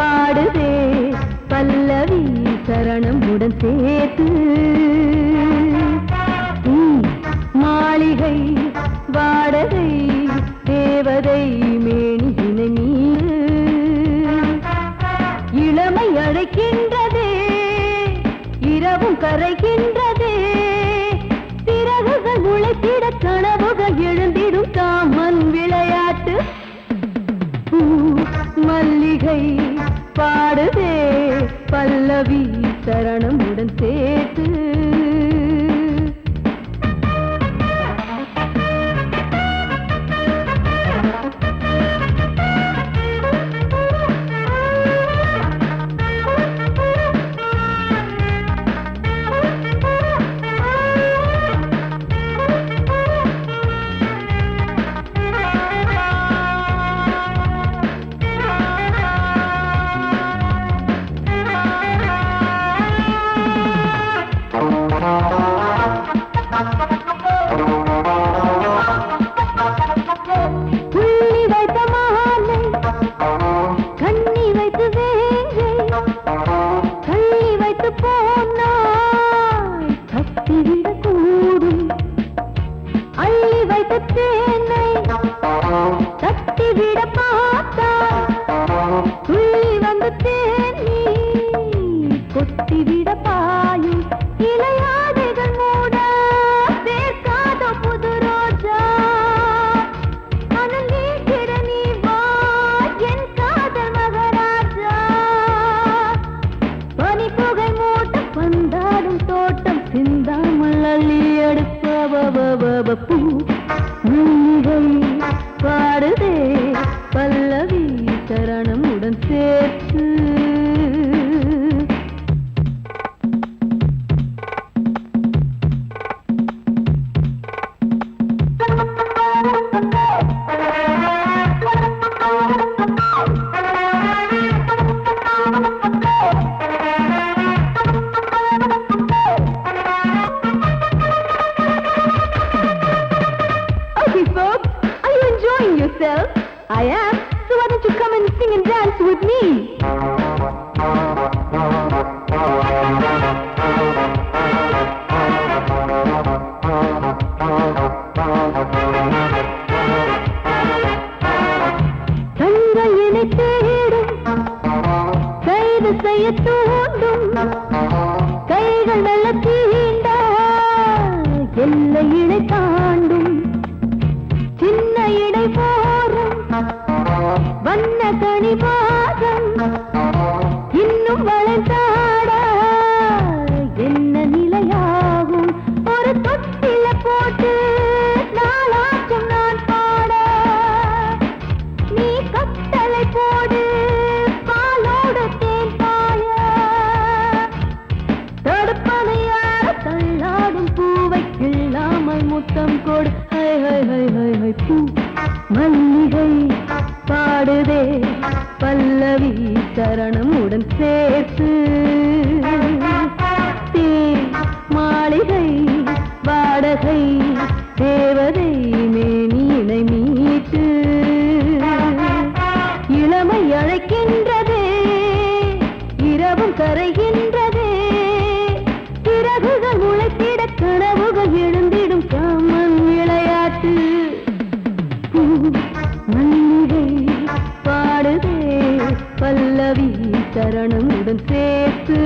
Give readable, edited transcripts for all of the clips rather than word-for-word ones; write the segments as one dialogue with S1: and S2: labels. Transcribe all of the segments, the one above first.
S1: பாடுதே பல்லவி சரணம் உடன் சேர்த்து மாளிகை வாடகை தேவதை மேனியினை மீது இளமை அழைக்கின்றதே இரவும் கரைகின்றதே சிறகுகள் உழைத்திட கனவுகள் எழுந்திடும் காமன் விளையாட்டு மல்லிகை பாடுதே பல்லவி சரணம் உடன் சேர்த்து பாடுதே பல்லவி சரணம் உடன் சேர்த்து I am, so why don't you come and sing and dance with me? தங்கையினை தேடும் கைது செய்ய தூண்டும் கைகள் நல்ல தீண்டா எல்லை இடை தாண்டும் சின்ன இடை போரும் வண்ண கனிவாதம் இன்னும் வளர்ந்தாட என்ன நிலையாகும் ஒரு தொட்டில போட்டு நாளாச்சும் நான் பாட நீ கட்டளை போடு பாலோடு தேன் பாய தடுப்பனையார தள்ளாடும் பூவை இல்லாமல் முத்தம் கொடு high high high high high பூ மல்லிகை பாடுதே பல்லவி சரணம் உடன் சேர்த்து மாளிகை வாடகை தேவதை மேனியினை மீட்டு இளமை அழைக்கின்றதே இரவும் கரைகின்றதே சிறகுகள் உழைத்திட கனவுகள் எழுந்திடும் காமன் விளையாட்டு மல்லிகை பாடுதே பல்லவி சரணம் உடன் சேர்த்து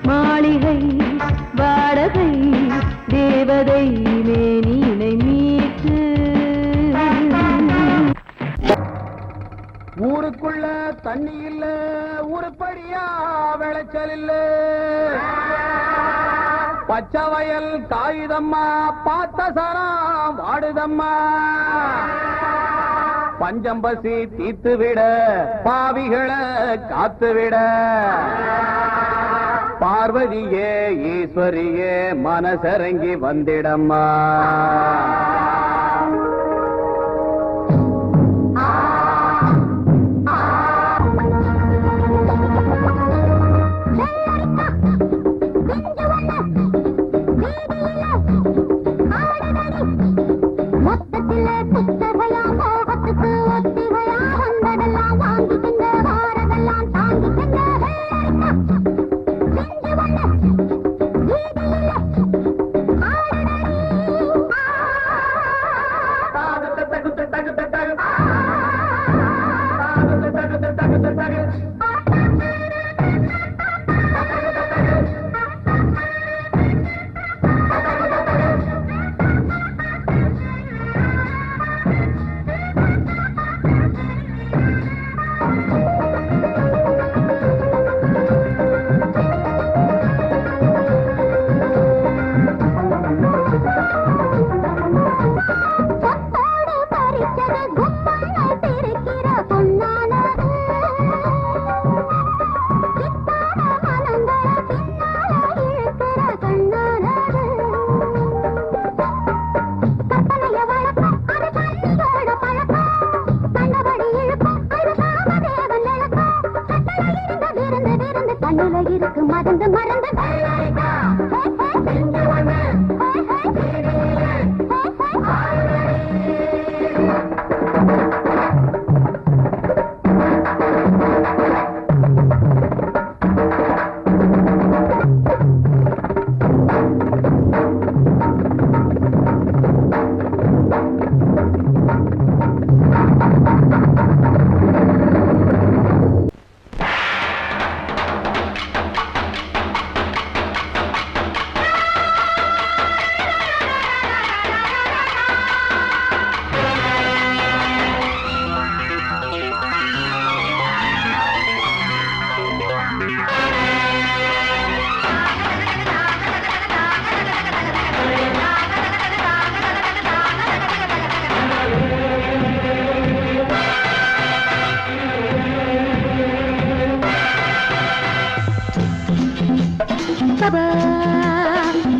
S1: மாளிகை வாடகை தேவதை மேனியினை மீட்டு
S2: ஊருக்குள்ள தண்ணி இல்ல ஊருப்படியா விளைச்சல் இல்ல பச்சை வயல் காயுதம்மா பார்த்த சரம் வாடுதம்மா பஞ்சம்பசி தீத்து விட பாவிகளை காத்து விட பார்வதியே ஈஸ்வரியே மனசரங்கி வந்திடம்மா
S3: மொத்தத்திலே புத்தகையா மோகத்துக்கு ஒத்திகையா வந்த
S1: மறந்து மறந்து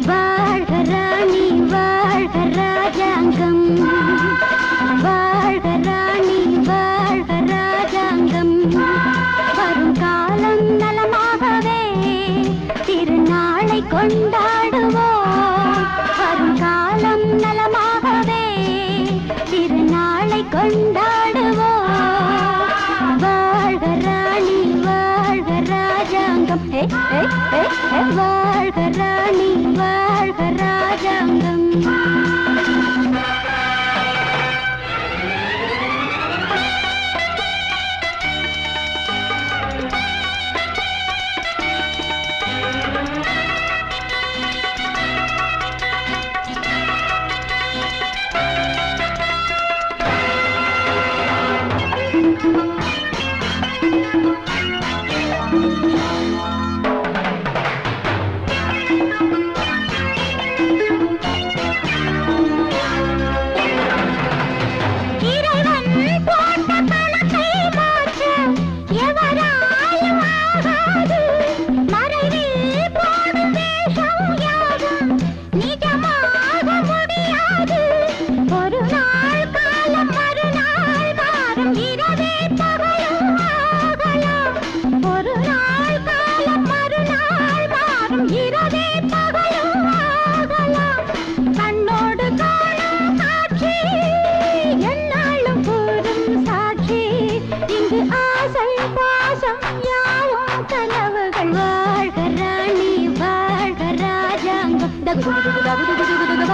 S1: வாழ்க ராணி வாழ்க ராஜாங்கம் வாழ்க ராணி வாழ்க ராஜாங்கம் வரும் காலம் நலமாகவே திருநாளை கொண்டாடுவோம் வரும் காலம் நலமாகவே திருநாளை கொண்டாடுவோம் வாழ்க ராணி வாழ்க ராஜாங்கம் வாழ்க ராணி வாழ்க ராஜாங்கம்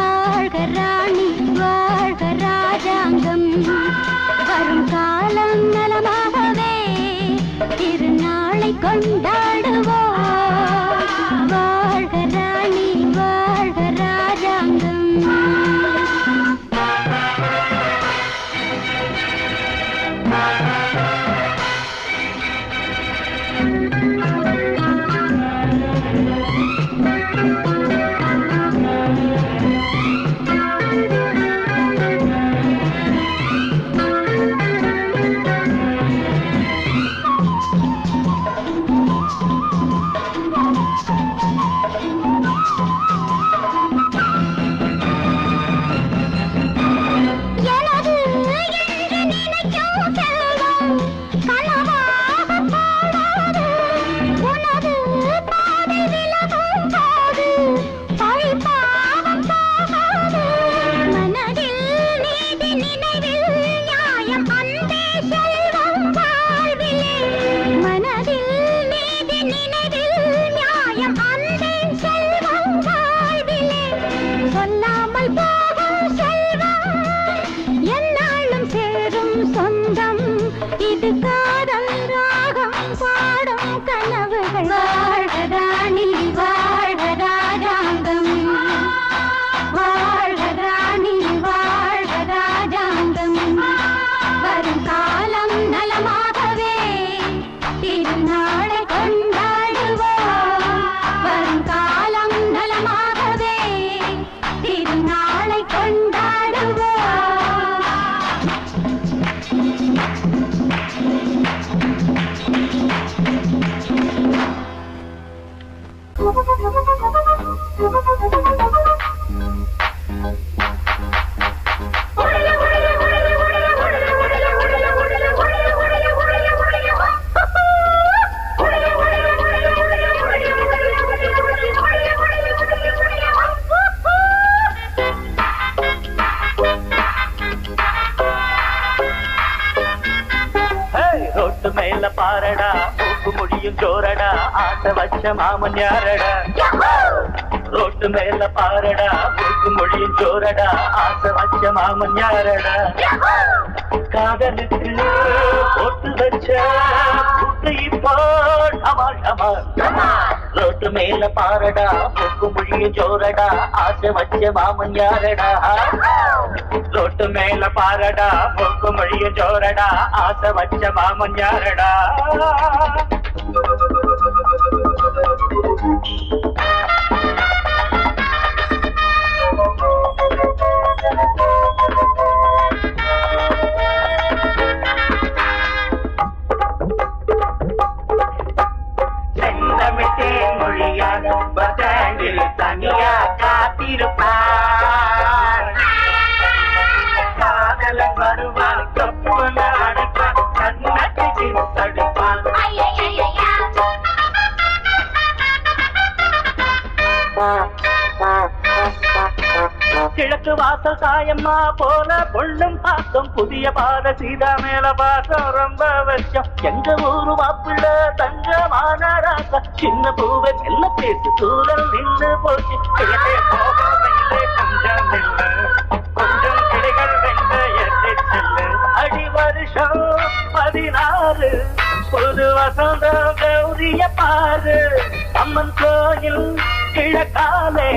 S1: வாழ்க ராணி வாழ்க ராஜாங்கம் வரும் காலம் நலமாகவே திருநாளை கொண்டாடுவோம் வாழ்க ராணி வாழ்க ராஜாங்கம் சொல்லாமல் போகும் செல்வம் என்னாலும் சேரும் சொந்தம்
S3: ரோட்டு மேல பாரடா மூக்கு முடியும் ஜோரடா ஆட்ட வச்ச மாமன் யாரடா ரோட்டு மேல பாரடா மூக்கு முடியும் ஜோரடா ஆட்ட வச்ச மாமன் யாரடா காதலுக்கு போட்டு வச்ச புட்டை போல் அமால் அமால் ரோட்டு மேல பாரடா மூக்கு முடியும் ஜோரடா ஆசை வச்ச மாமன் யாரடா ரோட்டு மேல பாரடா மூக்கு முடியும் ஜோரடா ஆசை வச்ச மாமன் யாரடா செந்தமிட்டேன் மொழியால் பதாங்கில் தனியா காத்திருப்பார் காதலன் வருவான் கப்பல அடைப்பான் கண்ணாட்டி தடுப்பான் கிழக்கு வாசல் சாயம்மா போல பொள்ளும் பாசம் புதிய பாத சீதா மேல பாசம் ரொம்ப வருஷம் எங்க ஊரு மாப்பிள்ள தங்கமான ராசா சின்ன பூவை மெல்ல பேசு தூரல் நின்று போச்சு கிழக்கே போகவில்லை கொஞ்சம் இல்லை கொஞ்சம் கிளைகள் வெண்ட எட்டு செல்லு அடி வருஷம் 16 புது வசந்தம் கௌரிய பாரு அம்மன் கோயில் கிழக்காலே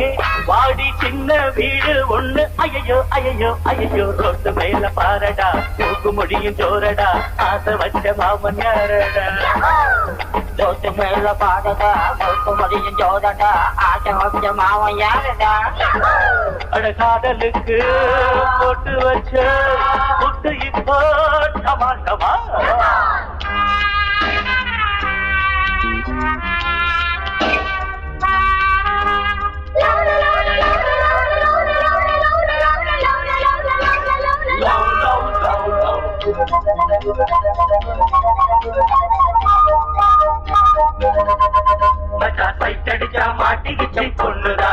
S3: வாடி சின்ன வீடு ஒண்ணு ஐயோ ஐயோ ஐயோ ரோட்டு மேல பாரடா மூக்கு முடியும் ஜோரடா ஆசை வச்ச மாமன் யாரடா ரோட்டு மேல பாரடா மூக்கு முடியும் ஜோரடா ஆசை வச்ச மாமன் யாரடா அட காதலுக்கு போட்டு வச்ச புட்டு இப்போ டமால் டமால் மச்சா சைட்டடிச்சா மாட்டிக்கிச்சு பொண்ணுதா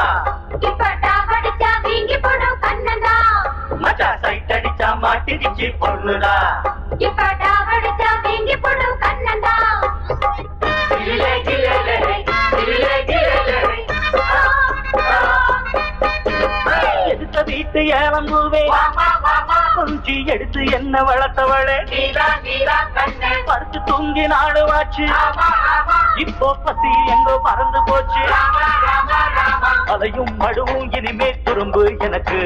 S3: மச்சா சைட்டடிச்சா மாட்டிக்கிச்சு பொண்ணுதா எடுத்த வீட்டு ஏலம்பூவே கொஞ்சி எடுத்து என்ன வளர்த்தவளே படுத்து தூங்கி நாடுவாச்சு இப்போ பசி எங்கோ பறந்து போச்சு அலையும் மடுவும் இனிமே துரும்பு எனக்கு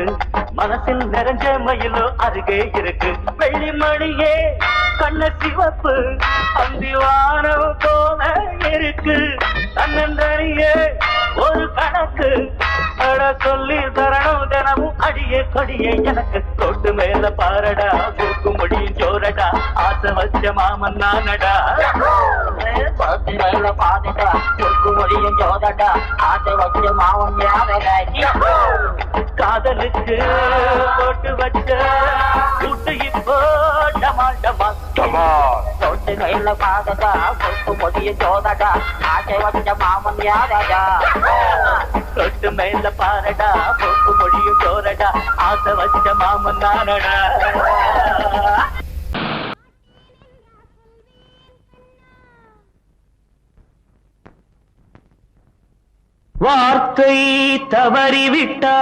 S3: மனசில் நிறைஞ்ச மயிலோ அருகே இருக்கு வெள்ளி மணியே கண்ண சிவப்பு அந்திவானம் போல இருக்கு தன்னந்தனியே ஒரு கணக்கு அட சொல்லி தரணும் தினமும் அடியே கொடியே எனக்கு தொட்டு மேல பாரடா மூக்கு முடியும் ஜோரடா ஆசை வச்ச மாமன் நானடா தொட்டு மேல பாரடா மூக்கு முடியும் ஜோரடா ஆசை வச்ச மாமன் யாரடா காதலுக்கு போட்டு வச்ச கூட்டு இப்போ டமால் டமால் தொட்டு மேல பாரடா மூக்கு முடியும் ஜோரடா ஆசை வச்ச மாமன் யாரடா தொட்டு மேல பாரடா மூக்கு முடியும் ஜோரடா ஆசை வச்ச மாமன் நானடா வார்த்தை தவறிவிட்டாய்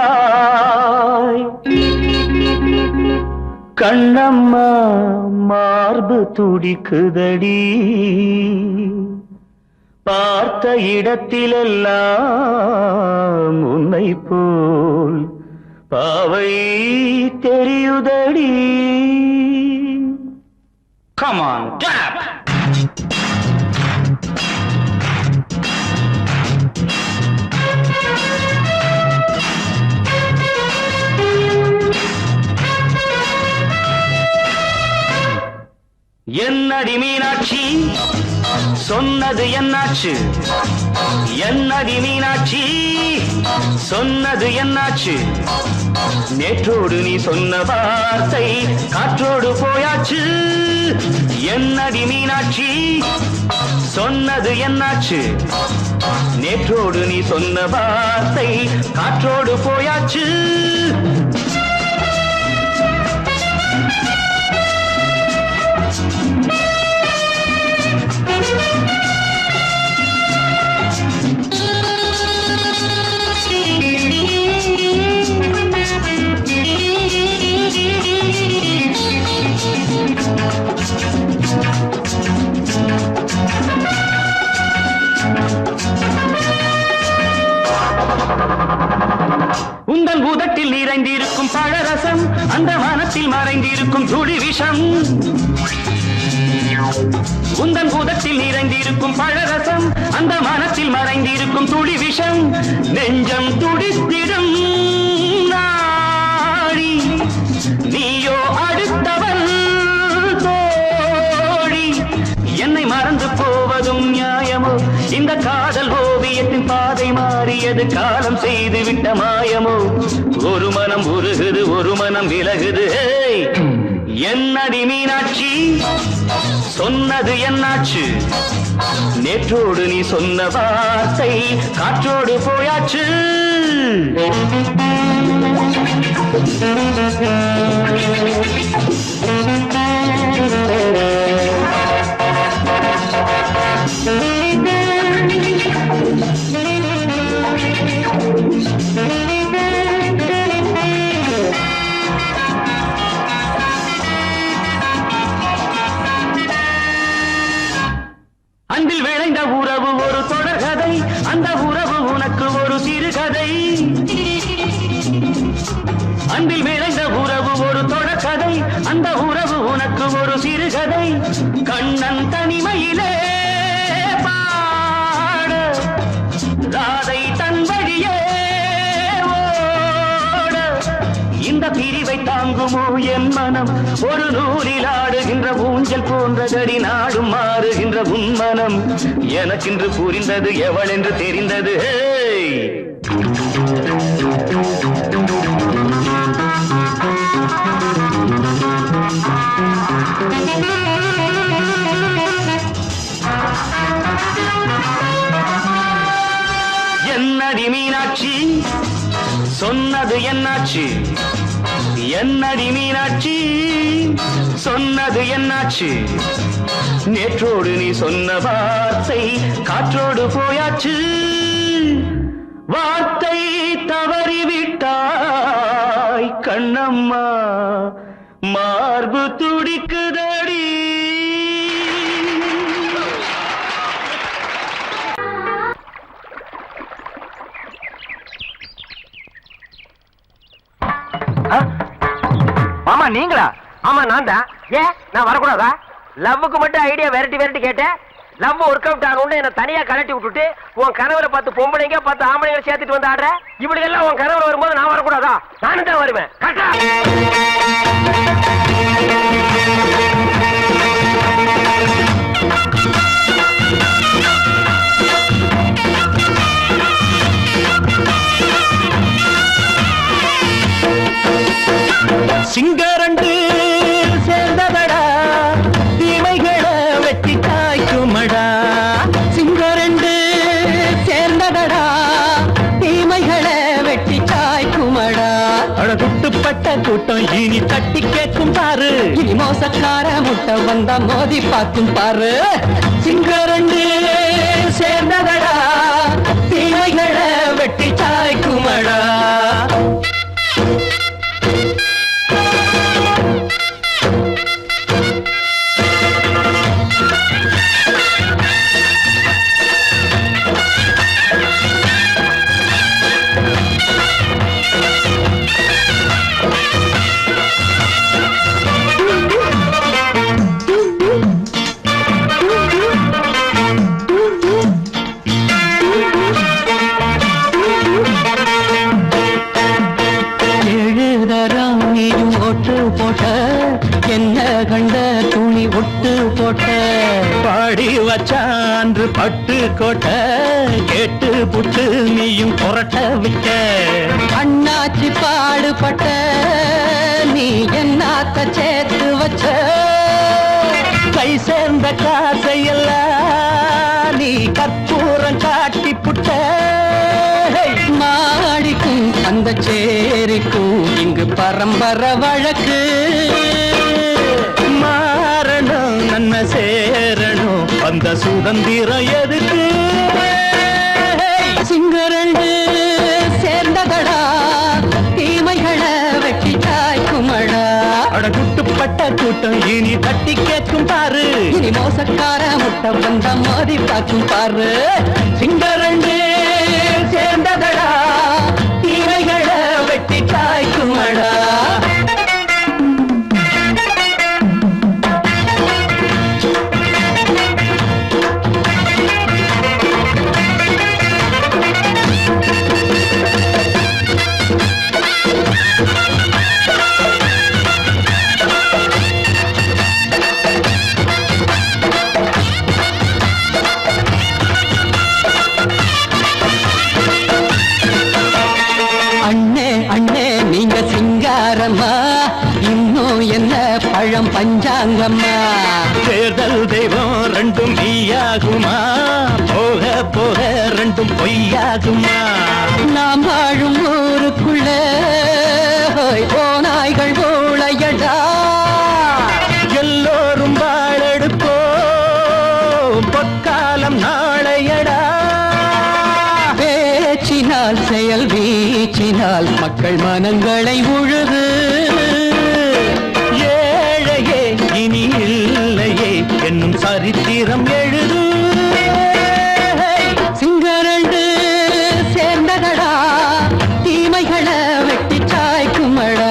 S3: கண்ணம்மா மார்பு துடிக்குதடி பார்த்த இடத்திலெல்லாம் உன்னை போல் பாவை தெரியுதடி Come on, clap! என்னடி மீனாட்சி சொன்னது என்னாச்சு? என்னடி மீனாட்சி சொன்னது என்னாச்சு? நேற்றோடு நீ சொன்ன வார்த்தை காற்றோடு போயாச்சு. என்னடி மீனாட்சி சொன்னது என்னாச்சு? நேற்றோடு நீ சொன்ன வார்த்தை காற்றோடு போயாச்சு. உந்தன் பூதத்தில் நிறைந்திருக்கும் பழரசம், அந்த வானத்தில் மறைந்திருக்கும் துளி விஷம். உந்தன் பூதத்தில் நிறைந்திருக்கும் பழரசம், அந்த வானத்தில் மறைந்திருக்கும் துளி விஷம். நெஞ்சம் துடித்திடும் நாடி, நீயோ அடுத்தவன் தோழி. என்னை மறந்து போவதும் நியாயமோ? இந்த காதல் ஓவியத்தின் பாதை மாறியது, காலம் செய்து விட்ட மாயமோ? ஒரு மனம் உருகுது, ஒரு மனம் விலகுது. என்னடி மீனாட்சி சொன்னது என்னாச்சு? நேற்றோடு நீ சொன்ன வார்த்தை காற்றோடு போயாச்சு. அன்பில் விளைந்த உறவு ஒரு தொடர்கதை, அந்த உறவு உனக்கு ஒரு சிறுகதை. அன்பில் விளைந்த உறவு ஒரு தொடர்கதை, அந்த உறவு உனக்கு ஒரு சிறுகதை. கண்ணன் தனிமையிலே பாட, ராதை தன் வழியே ஓட. இந்த பிரிவை தாங்குமோ என் மனம்? ஒரு நூலில் ஆடுகின்ற ஊஞ்சல் போன்றதடி, நாடும் மாறுகின்ற உன்மனம். எனக்கென்று புரிந்தது எவள் என்று தெரிந்தது. என்னடி மீனாட்சி சொன்னது என்னாச்சு? என்னடி மீனாட்சி சொன்னது என்னாச்சு? நேற்றோடு நீ சொன்ன வார்த்தை காற்றோடு போயாச்சு. வார்த்தை தவறிவிட்டாய் கண்ணம்மா, மார்பு துடிக்குதடி.
S4: ஆமா நீங்களா? ஆமா நான் தான். ஏன் நான் வரக்கூடாதா? லவ்வுக்கு மட்டும் ஐடியா வெரைட்டி வெரைட்டி கேட்டேன். லவ் ஒர்க் அவுட் ஆகணும்னு என்ன தனியா கலட்டி விட்டுட்டு உன் கனவுல 10 பொம்பளைங்க 10 ஆம்பளைங்க சேர்த்துட்டு வந்து ஆடுற. இப்படி எல்லாம் உன் கனவுல வரும்போது நான் வரக்கூடாதா? நானும் தான் வருவேன். கரெக்டா?
S3: சிங்கரண்டு சேர்ந்ததடா, தீமைகளை வெட்டி காய்க்குமடா. சிங்கரண்டு சேர்ந்ததடா, தீமைகளை வெட்டி காய்க்குமடா. அழகுட்டுப்பட்ட கூட்டம் இனி தட்டி கேட்கும் பாரு, இனி மோசக்கார முட்டை வந்தா மோதி பார்க்கும் பாரு. சிங்கரண்டு சேர்ந்ததடா, தீமைகளை வெட்டி காய்க்குமடா.
S5: பொட்டு போட்ட பாடி வச்சான்று பட்டு கோட்ட கேட்டு புட்டு நீயும் புரட்ட விட்ட அண்ணாச்சி பாடுபட்ட நீ என்னாத்த சேர்த்து வச்ச கை சேர்ந்த காசையெல்லாம் நீ கற்பூரம் காட்டி புட்ட மாடிக்கும் அந்த சேரிக்கும் இங்கு பரம்பரை வழக்கு மாறணும் நன்மை சேரணும் அந்த சுதந்திரம் எதுக்கு சிங்கரண்டு சேர்ந்ததடா தீமைகளை வெட்டி தாய்க்குமடா அட குட்டுப்பட்ட கூட்டம் இனி தட்டி கேட்கும் பாரு இனி மோசக்கார முட்டை வந்த மோதி பார்க்கும் பாரு சிங்கரண்டு சேர்ந்ததடா தீமைகளை வெட்டி தாய்க்குமடா இன்னும் என்ன பழம் பஞ்சாங்கம்மா தேர்தல் தெய்வம் ரெண்டும் மெய்யாகுமா போக போக ரெண்டும் பொய்யாகுமா நாம் வாழும் ஊருக்குள்ள ஓநாய்கள் ஊழையடா எல்லோரும் வாழெடுப்போ பொற்காலம் நாளையடா பேச்சினால் செயல் வீச்சினால் மக்கள் மனங்களை உழுது ஏழையே இனி இல்லையே என்னும் சரித்திரம் எழுது சிங்கரண்டு சேர்ந்ததடா தீமைகளை வெட்டி சாய்க்குமடா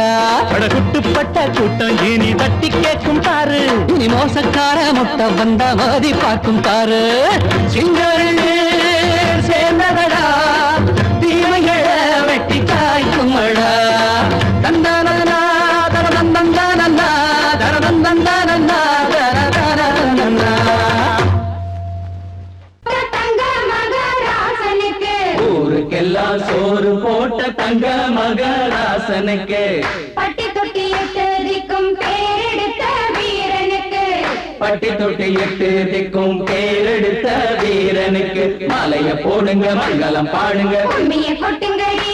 S5: குட்டுப்பட்ட கூட்டம் இனி தட்டி கேட்கும் பாரு இனி மோசக்கார முட்டை வந்த மோதி பார்க்கும் பாரு சிங்கரண்டு சேர்ந்ததடா தீமைகளை வெட்டி காய்க்குமடா தந்தானா தரதந்தந்தானா தரதந்தந்தானா தரதந்தந்தானா
S1: தங்க மகராசனுக்கு
S5: ஊருக்கெல்லாம் சோறு போட்ட தங்க மகராசனுக்கு
S1: பட்டி தொட்டி எட்டு திக்கும் பேரெடுத்த வீரனுக்கு
S5: பட்டி தொட்டி எட்டு திக்கும் பேரெடுத்த வீரனுக்கு மாலைய போடுங்க மங்களம் பாடுங்க
S1: உண்மைய கொட்டுங்கடி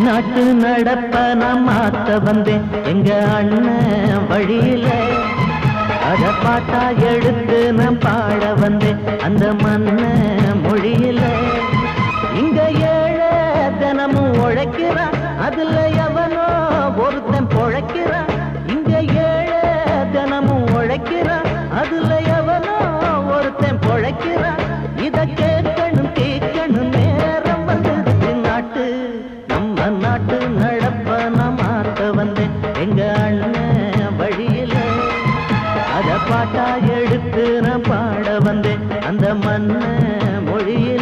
S5: நாட்டு நடப்ப நான் மாத்த வந்தேன் எங்க அண்ணன் வழியில அத பாட்டா எடுத்து நான் பாட வந்தேன் அந்த மண்ண மொழியில இங்க ஏழை தினமும் உழைக்கிறான் அதுல எவனோ ஒருத்தன் பொழைக்கிறான் இங்க ஏழை தினமும் உழைக்கிறான் அதுல எவனோ ஒருத்தன் பொழைக்கிறான் இத கேட்கணும் கேட்கணும் நேரம் வந்துடுச்சு நாட்டு நம்ம நாட்டு நடப்ப நான் மாத்த வந்தேன் எங்க அண்ணன் வழியில அத பாட்டா எடுத்து நான் பாட வந்தேன் அந்த மண்ண மொழியில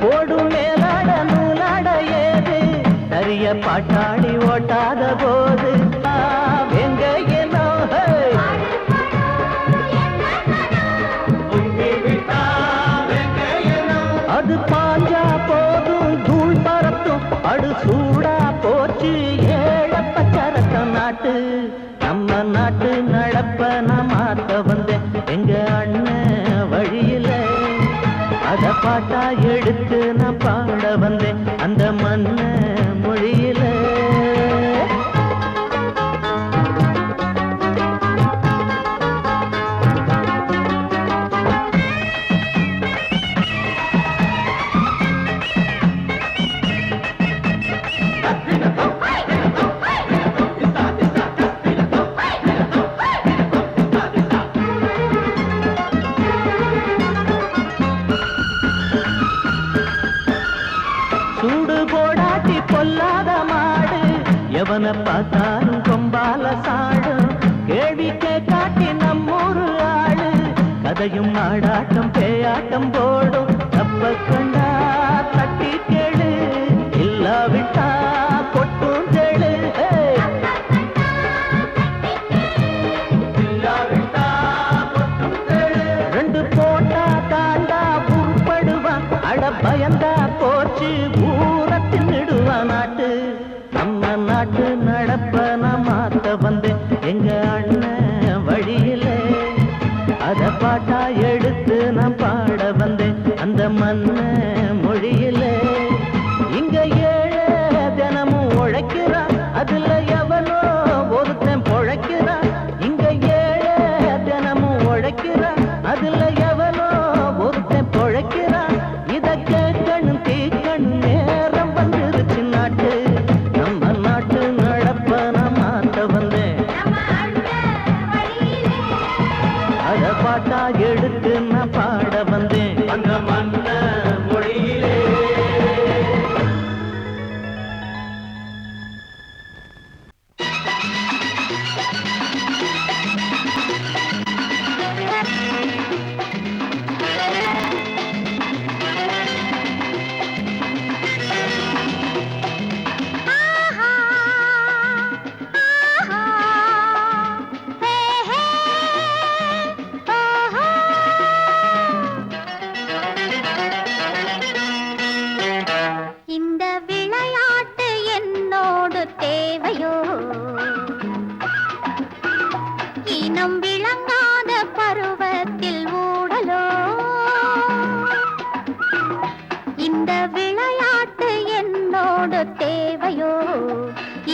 S5: ஓடும் மேலாட நூலாட ஏது நிறைய பாட்டாளி ஓட்டாத போது எங்க ஏனோ அது பாஞ்சா போதும் தூள் பறத்தும் அடு சூடா போச்சு ஏழப்பச்சரத்த நாட்டு நம்ம நாட்டு நடப்ப நான் மாத்த வந்தேன் எங்க அண்ணன் வழியில அத பாட்டா எடுத்து நான் பாட வந்தேன் அந்த மண்ண மொழியில எவனை பார்த்தாலும் கொம்பால சாடும் கேள்வி காட்டி நம்மூரு ஆளு கதையும் ஆடாட்டம் பேயாட்டம் போடும் தப்ப கண்டா தட்டி கேளு இல்லாவிட்டா கொட்டும் கேளு ரெண்டு போட்டா தாண்டா உருப்படுவான் அட பயந்தா போச்சு ஊர தின்னுடுவான் நாட்டு நம்ம நாட்டு நடப்ப நான் மாத்த வந்தேன் எங்க அண்ணன் வழியில அத பாட்டா எடுத்து நான் பாட வந்தேன் அந்த மண்ண மொழியில இங்க ஏழை தினமும் உழைக்கிறான் அதுல எவனோ ஒருத்தன் பொழைக்கிறான் இங்க ஏழை தினமும் உழைக்கிறான் அதுல எவனோ ஒருத்தன் பொழைக்கிறான் இத கேட்கணும் தீக்கணும் நேரம் வந்துருச்சு நாட்டு நம்ம நாட்டு நடப்ப நான் மாத்த வந்தேன் அத பாட்டா எடுத்து நான் பாட வந்தேன் அந்த மண்ண மொழியிலே
S1: இந்த விளையாட்டு என்னோடு தேவையோ இனம் விளங்காத பருவத்தில் ஊடலோ இந்த விளையாட்டு என்னோடு தேவையோ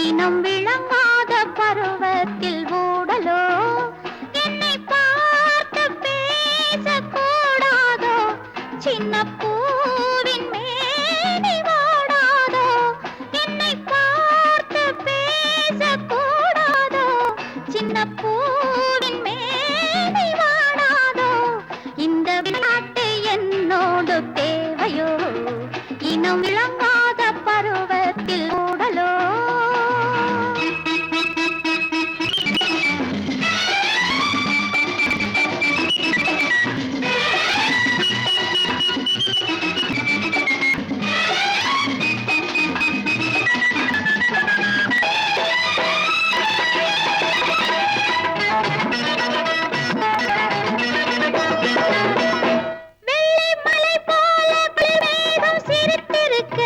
S1: இனம் விளங்காத பருவத்தில் ஊடலோ என்னை பார்த்து பேசக்கூடாதோ சின்ன பூவின் மேனி வாடாதோ என்னை பார்த்து பேசக்கூடாதோ சின்ன பூவின் மேனி வாடாதோ இந்த விளையாட்டு என்னோடு தேவையோ இனம் விளங்காத பருவத்தில் ஊடலோ வெள்ளி மலை போல குளிர்மேகம் சிரித்திருக்க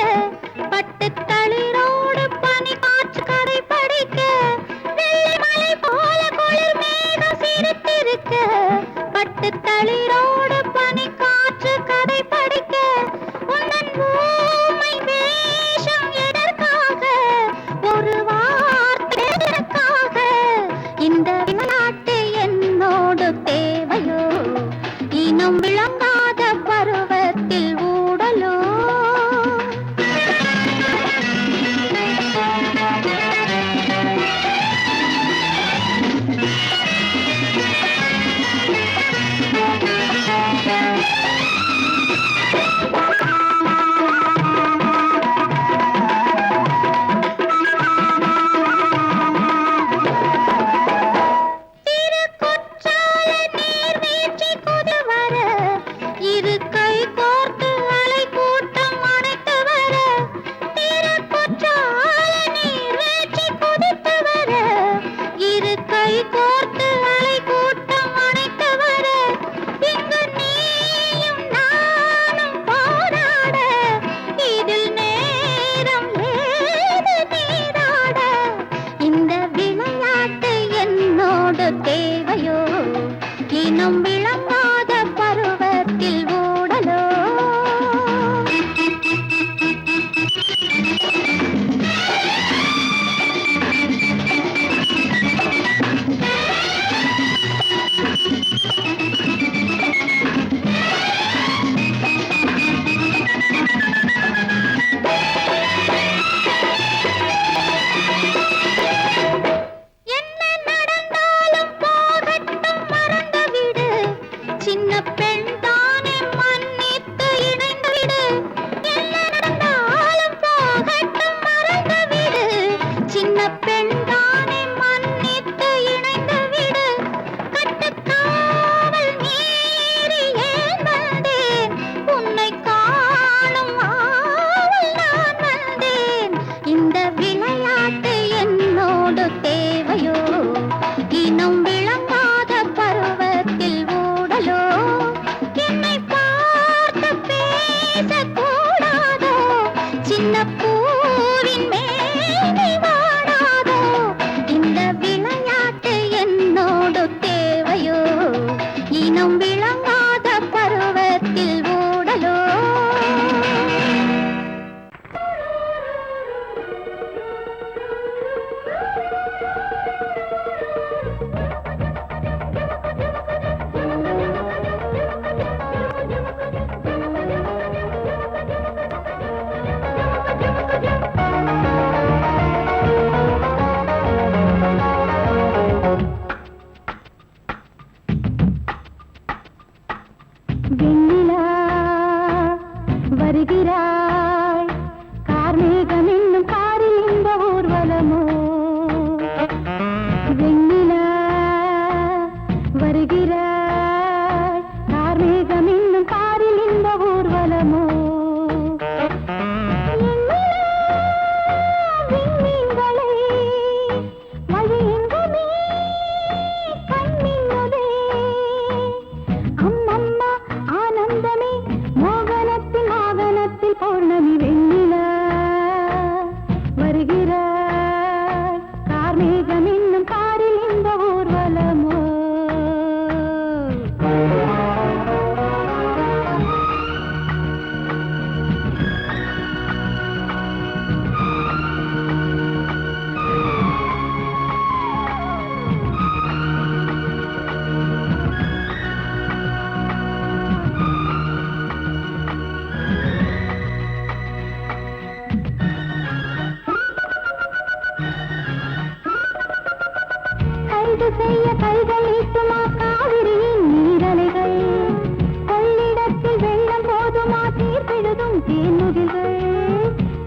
S1: தேன்முகில்கள்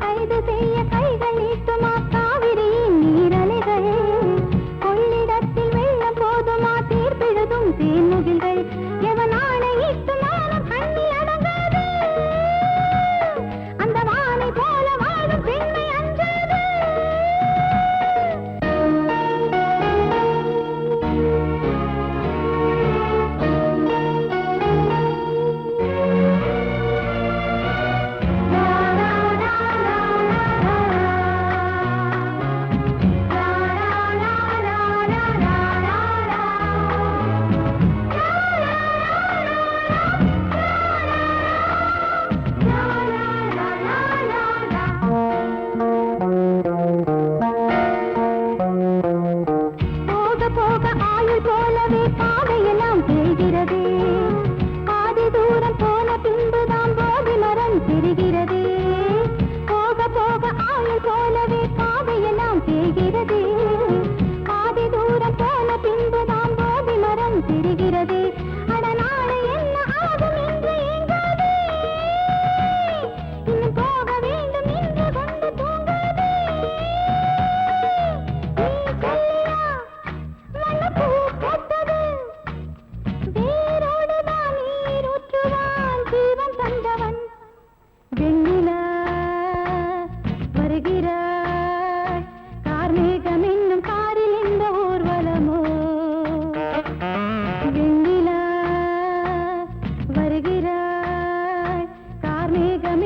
S1: கைது செய்ய கைகள் நீட்டுமா காவிரியின் நீரலைகள் கொள்ளிடத்தில் வெள்ளம் போதுமா தீர்ப்பிழுதும் தேன்முகில்கள் எவன் ஆணையிட்டு மானம் கண்ணி அடங்காது அந்த வானை போல வாழும் பெண்மை அஞ்சாது போக போக ஆயுள் போலவே பாதையெல்லாம் தெரிகிறதே பாதி தூரம் போன பின்புதான் போதி மரம் தெரிகிறதே போக போக ஆயுள் போலவே பாதையெல்லாம் தெரிகிறதே பாதி தூரம் போன பின்புதான் போதி மரம் தெரிகிறதே அட நாளை என்ன ஆகும் என்று ஏங்காதே இன்னும் போக வேண்டும் என்று கொண்டு தூங்காதே நீ சொல்லியா மனப்பூ பூத்தது வேரோடுதான் நீர் ஊற்றுவான் ஜீவன் தந்தவன் வெண்ணிலா வருகிறாய் கார்மேகம் என்னும் காரில் இந்த ஊர்வலமோ வெண்ணிலா வருகிறாய் கார்மேகம்